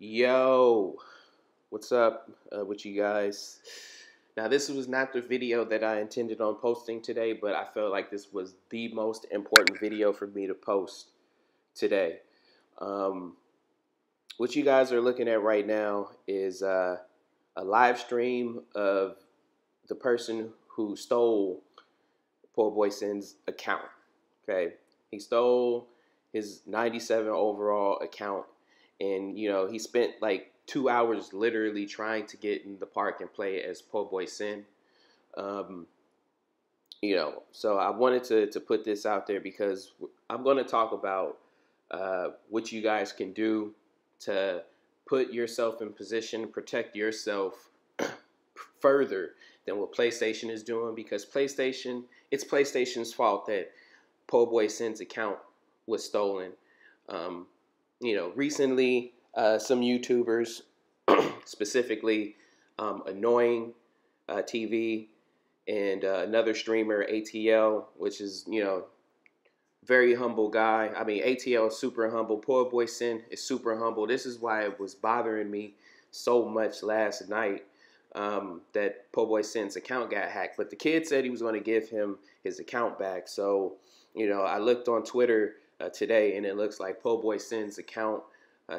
Yo, what's up with you guys? Now, this was not the video that I intended on posting today, but I felt like this was the most important video for me to post today. What you guys are looking at right now is a live stream of the person who stole Poor Boy Sin's account. Okay, he stole his 97 overall account. And, he spent like 2 hours literally trying to get in the park and play as Poor Boy Sin. So I wanted to put this out there because I'm going to talk about what you guys can do to put yourself in position, protect yourself further than what PlayStation is doing, because it's PlayStation's fault that Poor Boy Sin's account was stolen. Recently, some YouTubers, specifically Annoying TV and another streamer, ATL, which is, very humble guy. I mean, ATL is super humble. Poor Boy Sin is super humble. This is why it was bothering me so much last night that Poor Boy Sin's account got hacked. But the kid said he was going to give him his account back. So, I looked on Twitter today, and it looks like Poor Boy Sin's account,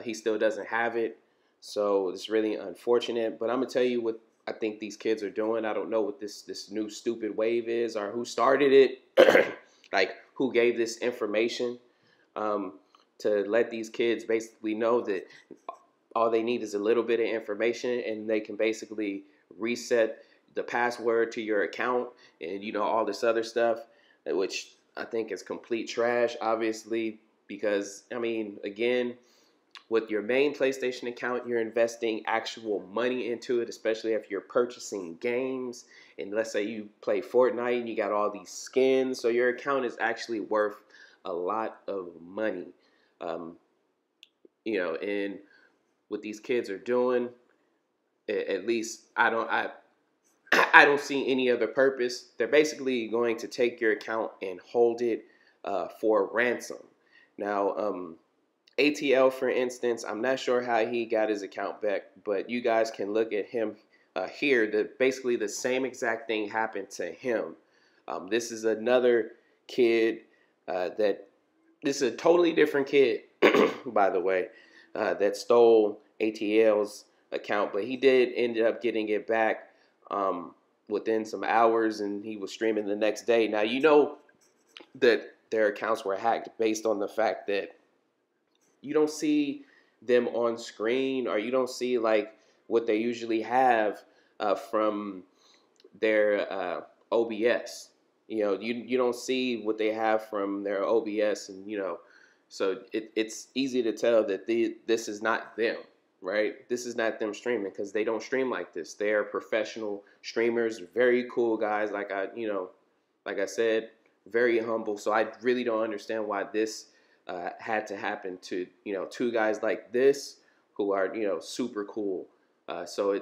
he still doesn't have it. So it's really unfortunate. But I'm going to tell you what I think these kids are doing. I don't know what this new stupid wave is or who started it, like who gave this information to let these kids basically know that all they need is a little bit of information and they can basically reset the password to your account and, all this other stuff, which I think is complete trash, obviously, because, again, with your main PlayStation account, you're investing actual money into it, especially if you're purchasing games. And let's say you play Fortnite and you got all these skins, so your account is actually worth a lot of money. And what these kids are doing, at least I don't see any other purpose. They're basically going to take your account and hold it for ransom. Now, ATL, for instance, I'm not sure how he got his account back, but you guys can look at him here. Basically, the same exact thing happened to him. This is another kid this is a totally different kid, by the way, that stole ATL's account, but he did end up getting it back within some hours, and he was streaming the next day. Now, that their accounts were hacked based on the fact that you don't see them on screen, or you don't see like what they usually have from their OBS. You don't see what they have from their OBS, and so it's easy to tell that this is not them, right? This is not them streaming, because they don't stream like this. They are professional streamers, very cool guys. Like I said, very humble. So I really don't understand why this had to happen to two guys like this who are super cool. So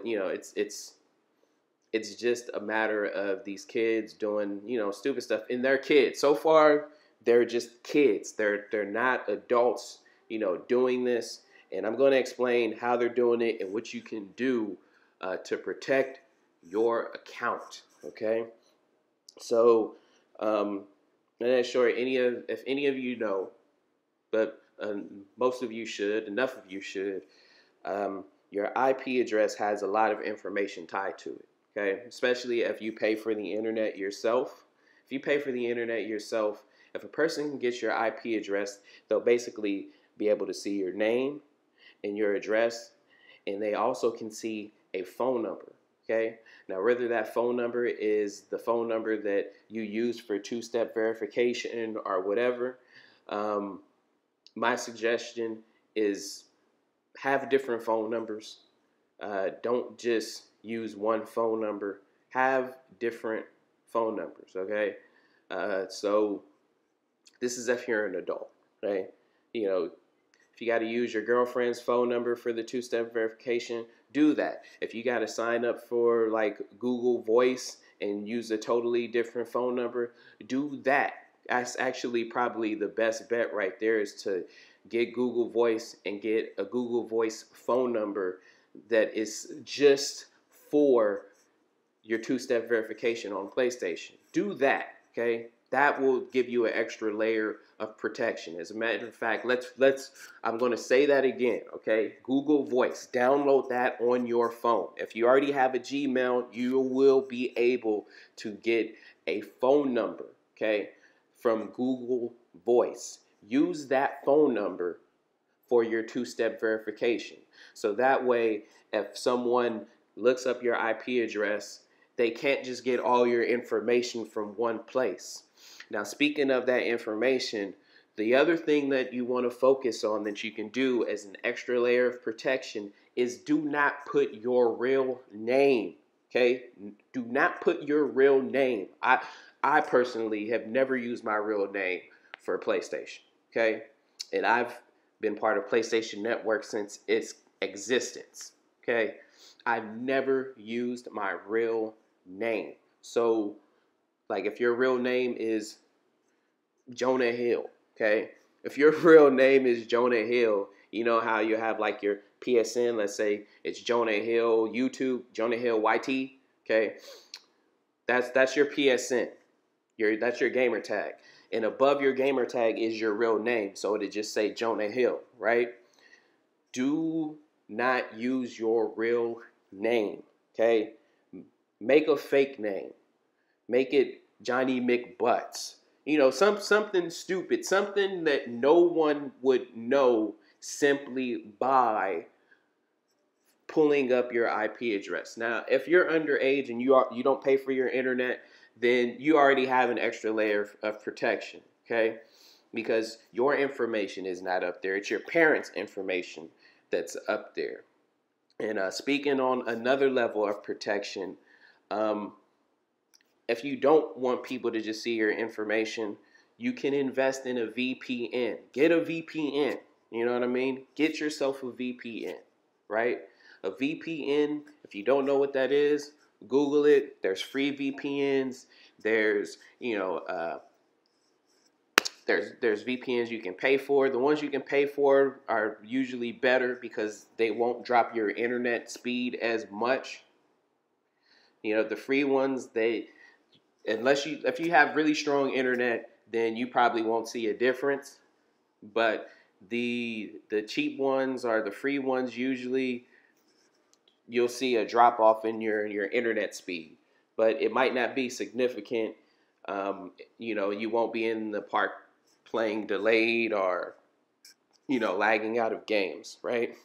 it's just a matter of these kids doing stupid stuff, and they're kids. So far, they're just kids. They're not adults doing this. And I'm going to explain how they're doing it and what you can do to protect your account. Okay, so I'm not sure if any of you know, but most of you should. Enough of you should. Your IP address has a lot of information tied to it. Okay, especially if you pay for the internet yourself. If you pay for the internet yourself, if a person gets your IP address, they'll basically be able to see your name and your address, and they also can see a phone number. Okay, now whether that phone number is the phone number that you use for two-step verification or whatever, my suggestion is have different phone numbers. Don't just use one phone number. Have different phone numbers, okay? So this is if you're an adult, right? If you got to use your girlfriend's phone number for the two-step verification, do that. If you got to sign up for like Google Voice and use a totally different phone number, do that. That's actually probably the best bet right there, is to get Google Voice and get a Google Voice phone number that is just for your two-step verification on PlayStation. Do that, okay? That will give you an extra layer of protection. As a matter of fact, I'm going to say that again, okay? Google Voice, download that on your phone. If you already have a Gmail, you will be able to get a phone number, okay, from Google Voice. Use that phone number for your two-step verification. So that way, if someone looks up your IP address, they can't just get all your information from one place. Now, speaking of that information, the other thing that you want to focus on that you can do as an extra layer of protection is do not put your real name, okay? Do not put your real name. I personally have never used my real name for PlayStation, okay? And I've been part of PlayStation Network since its existence, okay? I've never used my real name. So, like, if your real name is Jonah Hill, okay? If your real name is Jonah Hill, you know how you have like your PSN, let's say it's Jonah Hill YouTube, Jonah Hill YT, okay? That's your PSN. That's your gamer tag. And above your gamer tag is your real name. So it'll just say Jonah Hill, right? Do not use your real name, okay? Make a fake name. Make it Johnny McButts. You know, something stupid, something that no one would know simply by pulling up your IP address. Now, if you're underage and you don't pay for your internet, then you already have an extra layer of protection, okay? Because your information is not up there. It's your parents' information that's up there. And speaking on another level of protection, if you don't want people to just see your information, you can invest in a VPN. Get a VPN. You know what I mean? Get yourself a VPN, right? A VPN, if you don't know what that is, Google it. There's free VPNs. There's, there's VPNs you can pay for. The ones you can pay for are usually better because they won't drop your internet speed as much. You know, the free ones, if you have really strong internet, then you probably won't see a difference. But the cheap ones or the free ones, usually you'll see a drop off in your internet speed, but it might not be significant. You won't be in the park playing delayed or, lagging out of games, right?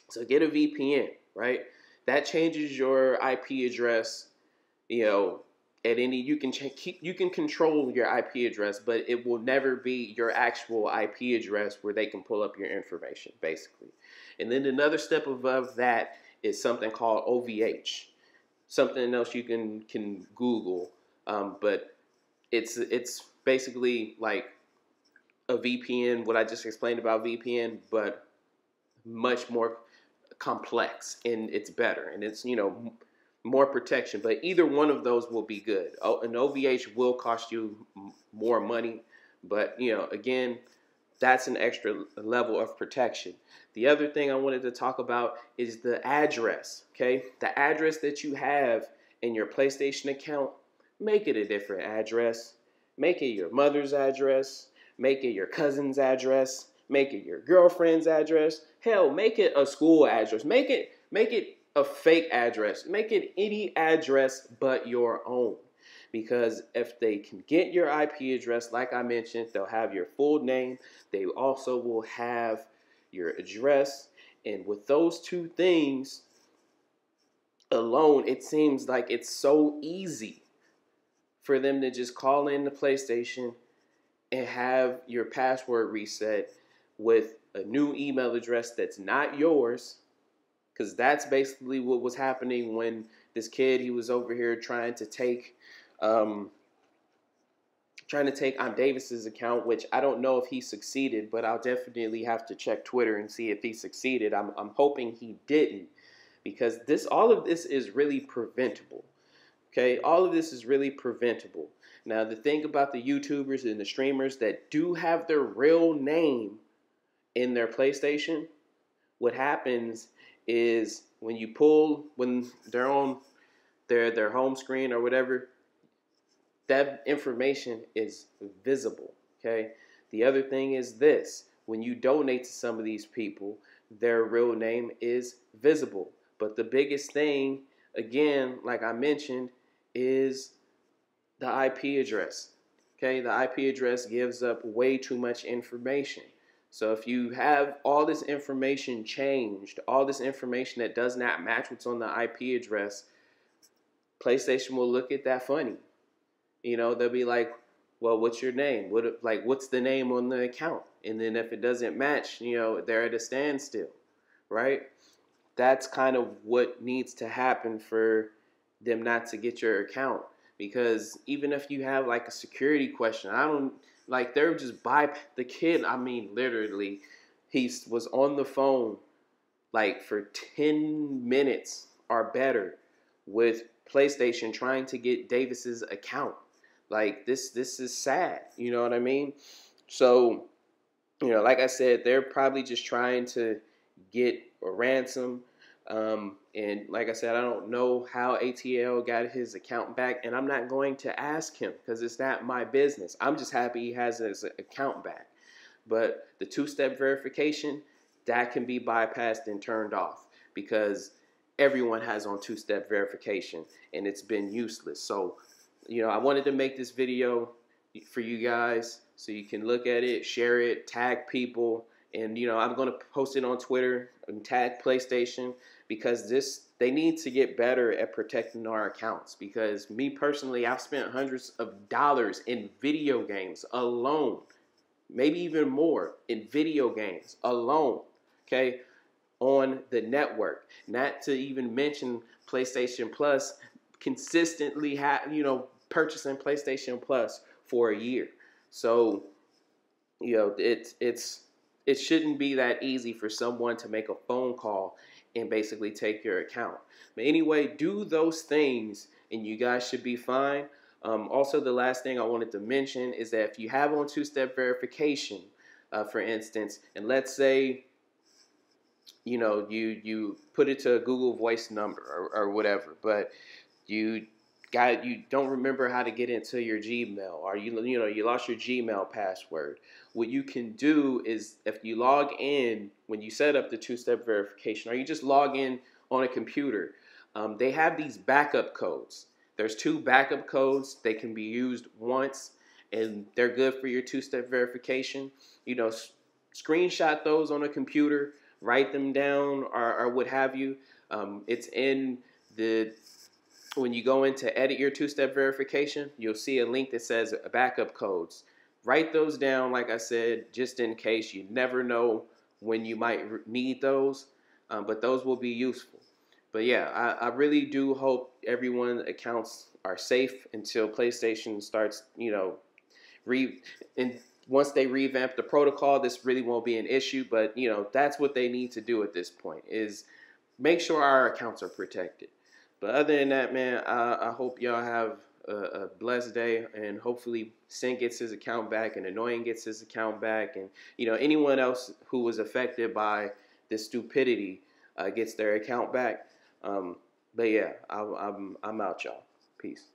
So get a VPN, right? That changes your IP address, at any, you can control your IP address, but it will never be your actual IP address where they can pull up your information, basically. And then another step above that is something called OVH, something else you can Google, but it's basically like a VPN, what I just explained about VPN, but much more complex, and it's better, and it's, more protection. But either one of those will be good. An OVH will cost you more money, but, again, that's an extra level of protection. The other thing I wanted to talk about is the address, okay? The address that you have in your PlayStation account, make it a different address. Make it your mother's address. Make it your cousin's address. Make it your girlfriend's address. Hell, make it a school address. Make it a fake address. Make it any address but your own. Because if they can get your IP address, like I mentioned, they'll have your full name. They also will have your address. And with those two things alone, it seems like it's so easy for them to just call in the PlayStation and have your password reset with a new email address that's not yours. Because that's basically what was happening when this kid, he was over here trying to take Aunt Davis's account, which I don't know if he succeeded, but I'll definitely have to check Twitter and see if he succeeded. I'm hoping he didn't, because all of this is really preventable. Okay, all of this is really preventable. Now, the thing about the YouTubers and the streamers that do have their real name in their PlayStation, what happens is when they're on their home screen or whatever, that information is visible. Okay. The other thing is this: when you donate to some of these people, their real name is visible. But the biggest thing, again, like I mentioned, is the IP address. Okay, the IP address gives up way too much information. So if you have all this information changed, all this information that does not match what's on the IP address, PlayStation will look at that funny. You know, they'll be like, well, what's your name? What's the name on the account? And then if it doesn't match, you know, they're at a standstill, right? That's kind of what needs to happen for them not to get your account. Because even if you have like a security question, they're just the kid. I mean, literally, he was on the phone like for 10 minutes or better with PlayStation trying to get Davis's account. Like this is sad. You know what I mean? So, you know, like I said, they're probably just trying to get a ransom. And like I said, I don't know how ATL got his account back, and I'm not going to ask him because it's not my business. I'm just happy he has his account back. But the two-step verification, that can be bypassed and turned off because everyone has on two-step verification, and it's been useless. So, you know, I wanted to make this video for you guys so you can look at it, share it, tag people. And, you know, I'm going to post it on Twitter and tag PlayStation because they need to get better at protecting our accounts. Because me personally, I've spent hundreds of dollars in video games alone, maybe even more in video games alone, okay, on the network. Not to even mention PlayStation Plus, consistently purchasing PlayStation Plus for a year. So, you know, it shouldn't be that easy for someone to make a phone call and basically take your account. But anyway, do those things and you guys should be fine. Also, the last thing I wanted to mention is that if you have on two-step verification, for instance, and let's say, you know, you put it to a Google Voice number or whatever, but you don't remember how to get into your Gmail, or you lost your Gmail password. What you can do is, if you log in when you set up the two-step verification, or you just log in on a computer, they have these backup codes. There's 2 backup codes. They can be used once, and they're good for your two-step verification. You know, screenshot those on a computer, write them down, or what have you. It's in when you go in to edit your two-step verification, you'll see a link that says backup codes. Write those down, like I said, just in case. You never know when you might need those, but those will be useful. But yeah, I really do hope everyone's accounts are safe until PlayStation starts, you know, and once they revamp the protocol, this really won't be an issue. But, you know, that's what they need to do at this point, is make sure our accounts are protected. But other than that, man, I hope y'all have a blessed day, and hopefully Sin gets his account back and Annoying gets his account back, and, you know, anyone else who was affected by this stupidity gets their account back. But yeah, I'm out, y'all. Peace.